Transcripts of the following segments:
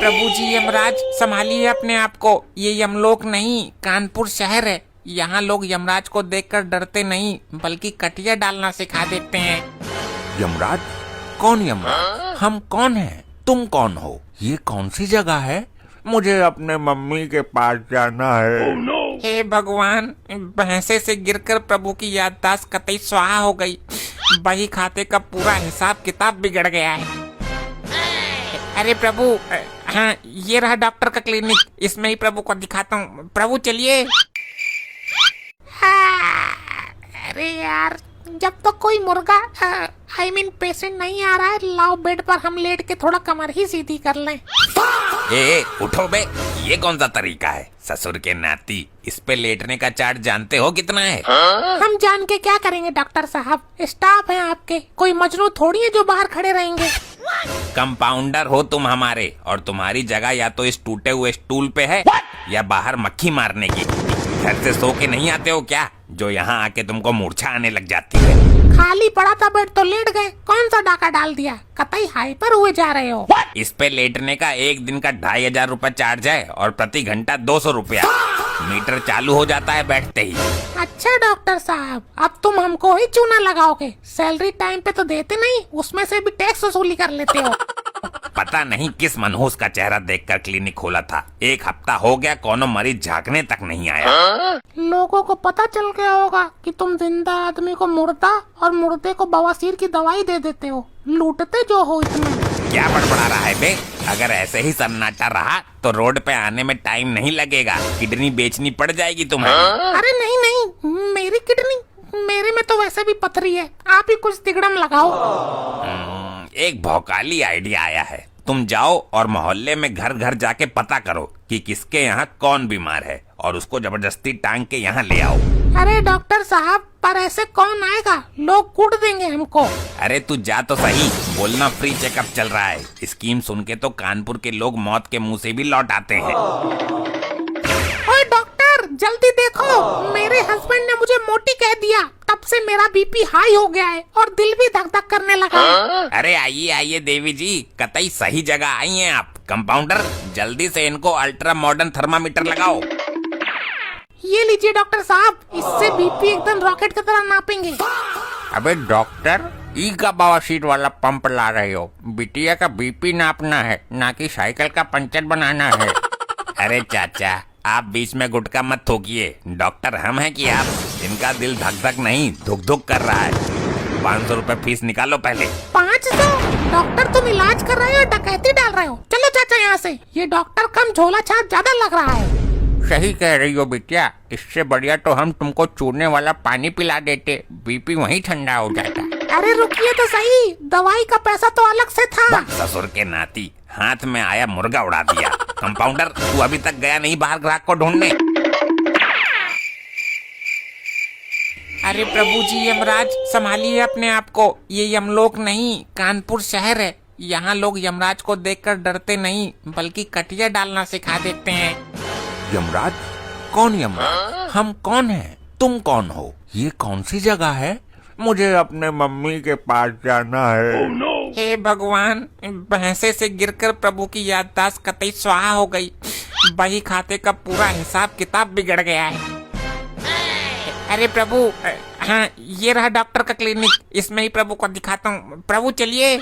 प्रभु जी यमराज, संभालिए अपने आप को। ये यमलोक नहीं, कानपुर शहर है। यहाँ लोग यमराज को देखकर डरते नहीं, बल्कि कटिया डालना सिखा देते हैं। यमराज? कौन यमराज? हम कौन हैं? तुम कौन हो? ये कौन सी जगह है? मुझे अपने मम्मी के पास जाना है। हे भगवान, भैंसे से गिरकर प्रभु की याददाश्त कतई स्वाहा हो गई। बही खाते का पूरा हिसाब किताब बिगड़ गया है। अरे प्रभु, हाँ ये रहा डॉक्टर का क्लिनिक, इसमें ही प्रभु को दिखाता हूँ। प्रभु चलिए। अरे यार, जब तक तो कोई मुर्गा पेशेंट नहीं आ रहा है, लाओ बेड पर हम लेट के थोड़ा कमर ही सीधी कर लें। ए उठो बे, ये कौन सा तरीका है? ससुर के नाती, इस पे लेटने का चार्ज जानते हो कितना है? हम जान के क्या करेंगे डॉक्टर साहब, स्टाफ है आपके, कोई मजनू थोड़ी है जो बाहर खड़े रहेंगे। कंपाउंडर हो तुम हमारे, और तुम्हारी जगह या तो इस टूटे हुए स्टूल पे है या बाहर मक्खी मारने की। घर से सो के नहीं आते हो क्या, जो यहाँ आके तुमको मूर्छा आने लग जाती है? खाली पड़ा था बेड तो लेट गए, कौन सा डाका डाल दिया? कतई हाइपर हुए जा रहे हो। इस पे लेटने का एक दिन का 2500 रुपए चार्ज है, और प्रति घंटा 200 रुपया। मीटर चालू हो जाता है बैठते ही। अच्छा डॉक्टर साहब, अब तुम हमको ही चूना लगाओगे? सैलरी टाइम पे तो देते नहीं, उसमें से भी टैक्स वसूली कर लेते हो। पता नहीं किस मनहूस का चेहरा देखकर क्लिनिक खोला था। एक हफ्ता हो गया, कोनो मरीज झांकने तक नहीं आया। लोगों को पता चल गया होगा कि तुम जिंदा आदमी को मुर्दा और मुर्दे को बवासीर की दवाई दे देते हो। लूटते जो हो इसमें। क्या बड़बड़ा रहा है बे? अगर ऐसे ही सन्नाटा रहा तो रोड पे आने में टाइम नहीं लगेगा, किडनी बेचनी पड़ जाएगी तुम्हें। अरे नहीं नहीं, मेरी किडनी, मेरे में तो वैसे भी पथरी है, आप ही कुछ तिगड़म लगाओ। एक भौकाली आइडिया आया है। तुम जाओ और मोहल्ले में घर घर जाके पता करो कि किसके यहाँ कौन बीमार है, और उसको जबरदस्ती टांग के यहाँ ले आओ। अरे डॉक्टर साहब, पर ऐसे कौन आएगा? लोग कूट देंगे हमको। अरे तू जा तो सही, बोलना फ्री चेकअप चल रहा है। स्कीम सुन के तो कानपुर के लोग मौत के मुंह से भी लौट आते हैं। ओए डॉक्टर, जल्दी देखो, मेरे हस्बैंड ने मुझे मोटी कह दिया, तब से मेरा बीपी हाई हो गया है और दिल भी धक धक करने लगा है। अरे आइए आइए देवी जी, कतई सही जगह आई हैं आप। कंपाउंडर, जल्दी से इनको अल्ट्रा मॉडर्न थर्मामीटर लगाओ। ये लीजिए डॉक्टर साहब, इससे बीपी एकदम रॉकेट की तरह नापेंगे। अबे डॉक्टर, ई का बवासीर वाला पंप ला रहे हो? बिटिया का बीपी नापना है, ना कि साइकिल का पंचर बनाना है। अरे चाचा, आप बीच में गुटका मत थोकिए। डॉक्टर हम हैं कि आप? इनका दिल धक धक नहीं धुक धुक कर रहा है। 500 रुपए फीस निकालो पहले। 500? डॉक्टर तुम इलाज कर रहे हो, डकैती डाल रहे हो? चलो चाचा यहाँ से, ये डॉक्टर कम झोला छाप ज्यादा लग रहा है। सही कह रही हो बिटिया, इससे बढ़िया तो हम तुमको चूने वाला पानी पिला देते, बीपी वहीं ठंडा हो जाता। अरे रुकिए तो सही, दवाई का पैसा तो अलग से था। ससुर के नाती, हाथ में आया मुर्गा उड़ा दिया। कंपाउंडर, तू अभी तक गया नहीं बाहर ग्राहक को ढूंढने? अरे प्रभु जी यमराज, संभालिए अपने आप को। ये यमलोक नहीं, कानपुर शहर है। यहाँ लोग यमराज को देखकर डरते नहीं, बल्कि कटिया डालना सिखा देते हैं। यमराज? कौन यमराज? हम कौन हैं? तुम कौन हो? ये कौन सी जगह है? मुझे अपने मम्मी के पास जाना है। हे भगवान, भैंसे से गिरकर प्रभु की याददाश्त कतई स्वाहा हो गई। बही खाते का पूरा हिसाब किताब बिगड़ गया है। अरे प्रभु, हाँ ये रहा डॉक्टर का क्लिनिक, इसमें ही प्रभु को दिखाता हूँ। प्रभु चलिए।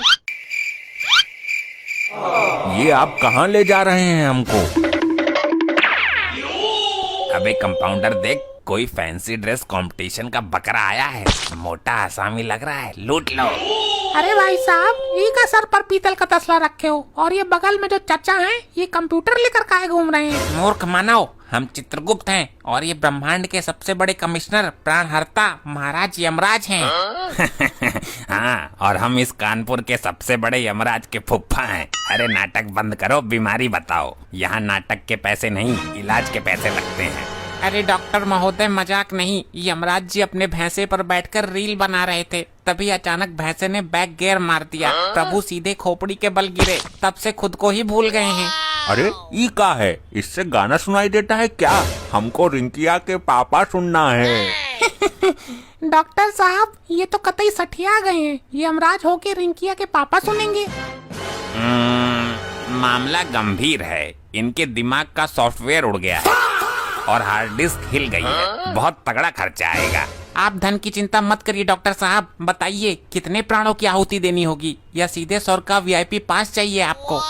ये आप कहाँ ले जा रहे हैं हमको? अबे कंपाउंडर देख, कोई फैंसी ड्रेस कंपटीशन का बकरा आया है। मोटा आसामी लग रहा है, लूट लो। अरे भाई साहब, ये का सर पर पीतल का तसला रखे हो, और ये बगल में जो चाचा हैं, ये कंप्यूटर लेकर काहे घूम रहे हैं? मूर्ख मानव, हम चित्रगुप्त हैं, और ये ब्रह्मांड के सबसे बड़े कमिश्नर प्राणहर्ता महाराज यमराज हैं। हाँ, और हम इस कानपुर के सबसे बड़े यमराज के फुफ्फा हैं। अरे नाटक बंद करो, बीमारी बताओ। यहाँ नाटक के पैसे नहीं, इलाज के पैसे लगते हैं। अरे डॉक्टर महोदय, मजाक नहीं। यमराज जी अपने भैंसे पर बैठकर रील बना रहे थे, तभी अचानक भैंसे ने बैक गियर मार दिया। प्रभु सीधे खोपड़ी के बल गिरे, तब से खुद को ही भूल गए हैं। अरे ई का है? इससे गाना सुनाई देता है क्या? हमको रिंकिया के पापा सुनना है। डॉक्टर साहब, ये तो कतई सठिया गए हैं। यमराज होके रिंकिया के पापा सुनेंगे? मामला गंभीर है। इनके दिमाग का सॉफ्टवेयर उड़ गया है और हार्ड डिस्क हिल गई है। बहुत तगड़ा खर्चा आएगा। आप धन की चिंता मत करिए डॉक्टर साहब। बताइए कितने प्राणों की आहुति देनी होगी, या सीधे स्वर्ग का वीआईपी पास चाहिए आपको?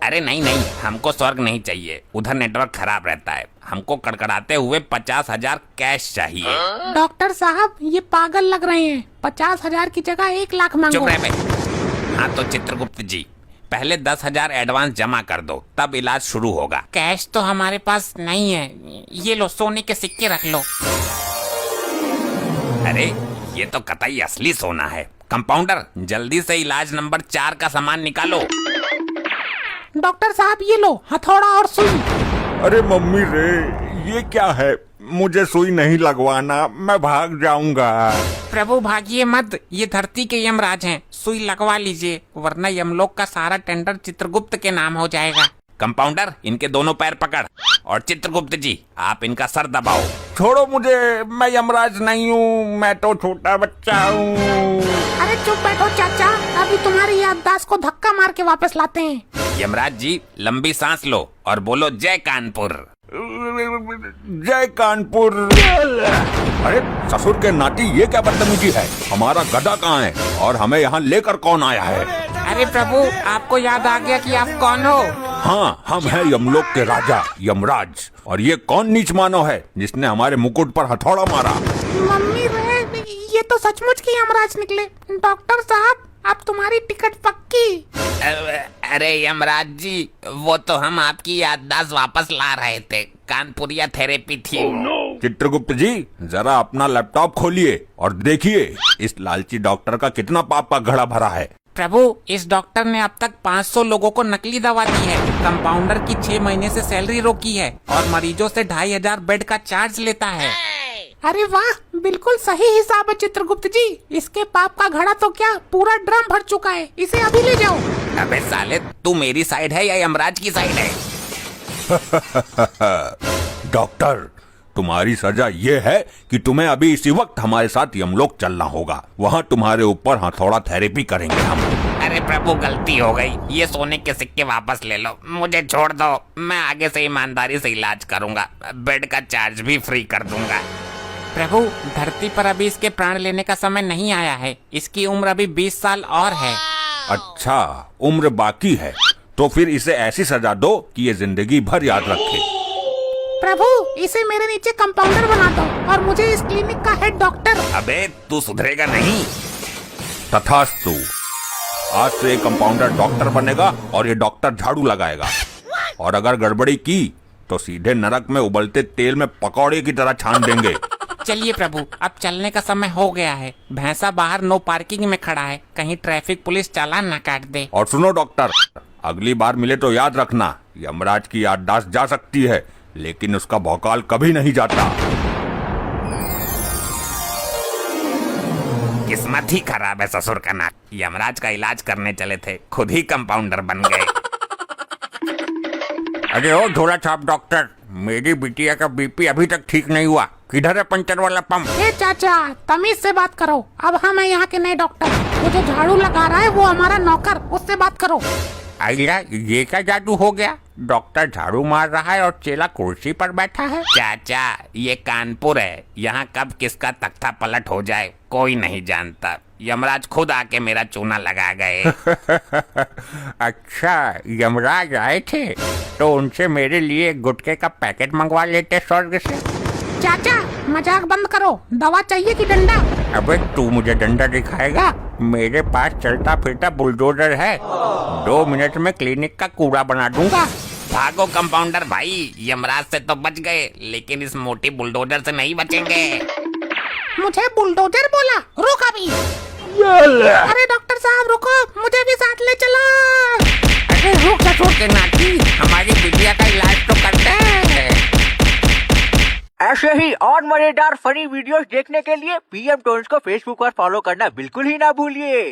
अरे नहीं नहीं, हमको स्वर्ग नहीं चाहिए, उधर नेटवर्क खराब रहता है। हमको कड़कड़ाते हुए 50,000 कैश चाहिए। डॉक्टर साहब ये पागल लग रहे हैं। 50,000 की जगह 1 लाख मांगो। चुप रहे बे। हाँ तो चित्रगुप्त जी, पहले 10,000 एडवांस जमा कर दो, तब इलाज शुरू होगा। कैश तो हमारे पास नहीं है। ये लो सोने के सिक्के रख लो। अरे ये तो कतई असली सोना है। कंपाउंडर जल्दी से इलाज नंबर 4 का सामान निकालो। डॉक्टर साहब ये लो हथौड़ा और सुई। अरे मम्मी रे, ये क्या है? मुझे सुई नहीं लगवाना, मैं भाग जाऊंगा। प्रभु भागिए मत, ये धरती के यमराज हैं। सुई लगवा लीजिए, वरना यमलोक का सारा टेंडर चित्रगुप्त के नाम हो जाएगा। कंपाउंडर इनके दोनों पैर पकड़, और चित्रगुप्त जी आप इनका सर दबाओ। छोड़ो मुझे, मैं यमराज नहीं हूँ, मैं तो छोटा बच्चा हूँ। अरे चुप बैठो चाचा, अभी तुम्हारी याददाश्त को धक्का मार के वापस लाते हैं। यमराज जी लंबी सांस लो और बोलो जय कानपुर। जय कानपुर। अरे ससुर के नाती, ये क्या बदतमीजी है? हमारा गधा कहाँ है और हमें यहाँ लेकर कौन आया है? अरे प्रभु आपको याद आ गया कि आप कौन हो? हाँ, हम हैं यमलोक के राजा यमराज। और ये कौन नीच मानव है जिसने हमारे मुकुट पर हथौड़ा मारा? मम्मी रे, ये तो सचमुच के यमराज निकले। डॉक्टर साहब अब तुम्हारी टिकट पक्की। अरे यमराज जी, वो तो हम आपकी याददाश्त वापस ला रहे थे। कानपुरिया थेरेपी थी। चित्रगुप्त जी जरा अपना लैपटॉप खोलिए और देखिए इस लालची डॉक्टर का कितना पाप का घड़ा भरा है। प्रभु इस डॉक्टर ने अब तक 500 लोगों को नकली दवा दी है, कंपाउंडर की 6 महीने से सैलरी रोकी है और मरीजों से 2,500 बेड का चार्ज लेता है। अरे वाह, बिल्कुल सही हिसाब है चित्रगुप्त जी। इसके पाप का घड़ा तो क्या पूरा ड्रम भर चुका है। इसे अभी ले जाओ। अबे साले, तू मेरी साइड है या यमराज की साइड है? डॉक्टर तुम्हारी सजा ये है कि तुम्हें अभी इसी वक्त हमारे साथ यमलोक चलना होगा। वहाँ तुम्हारे ऊपर हथौड़ा थेरेपी करेंगे हम। अरे प्रभु गलती हो गई, ये सोने के सिक्के वापस ले लो, मुझे छोड़ दो। मैं आगे से ईमानदारी से इलाज करूंगा, बेड का चार्ज भी फ्री कर दूंगा। प्रभु धरती पर अभी इसके प्राण लेने का समय नहीं आया है। इसकी उम्र अभी 20 साल और है। अच्छा, उम्र बाकी है तो फिर इसे ऐसी सजा दो कि ये जिंदगी भर याद रखे। प्रभु इसे मेरे नीचे कंपाउंडर बना दो और मुझे इस क्लिनिक का हेड डॉक्टर। अबे तू सुधरेगा नहीं। तथास्तु, आज से कंपाउंडर डॉक्टर बनेगा और ये डॉक्टर झाड़ू लगाएगा। और अगर गड़बड़ी की तो सीधे नरक में उबलते तेल में पकौड़े की तरह छान देंगे। चलिए प्रभु अब चलने का समय हो गया है। भैंसा बाहर नो पार्किंग में खड़ा है, कहीं ट्रैफिक पुलिस चालान ना काट दे। और सुनो डॉक्टर, अगली बार मिले तो याद रखना, यमराज की याददाश्त जा सकती है लेकिन उसका भौकाल कभी नहीं जाता। किस्मत ही खराब है ससुर का नाक। यमराज का इलाज करने चले थे, खुद ही कंपाउंडर बन गए। अरे ओ झोला छाप डॉक्टर, मेरी बिटिया का बीपी अभी तक ठीक नहीं हुआ। किधर है पंचर वाला पंप? ए चाचा तमीज से बात करो। अब हम हैं यहाँ के नए डॉक्टर। वो जो झाड़ू लगा रहा है वो हमारा नौकर, उससे बात करो। आइला, ये क्या जादू हो गया? डॉक्टर झाड़ू मार रहा है और चेला कुर्सी पर बैठा है। चाचा ये कानपुर है, यहाँ कब किसका तख्ता पलट हो जाए कोई नहीं जानता। यमराज खुद आके मेरा चूना लगा गए। अच्छा, यमराज आए थे तो उनसे मेरे लिए गुटखे का पैकेट मंगवा लेते स्वर्ग से। चाचा मजाक बंद करो। दवा चाहिए कि डंडा? अबे तू मुझे डंडा दिखाएगा? मेरे पास चलता फिरता बुलडोजर है, 2 मिनट में क्लिनिक का कूड़ा बना दूंगा। भागो कंपाउंडर भाई, यमराज से तो बच गए लेकिन इस मोटी बुलडोजर से नहीं बचेंगे। मुझे बुलडोजर बोला? रुक अभी। अरे डॉक्टर साहब रुको, मुझे भी साथ ले चलो। अरे रुक ससुर के नाती, हमारी बिटिया का इलाज तो करते हैं। ऐसे ही और मजेदार फनी वीडियोस देखने के लिए पीएम टोन्स को फेसबुक पर फॉलो करना बिल्कुल ही ना भूलिए।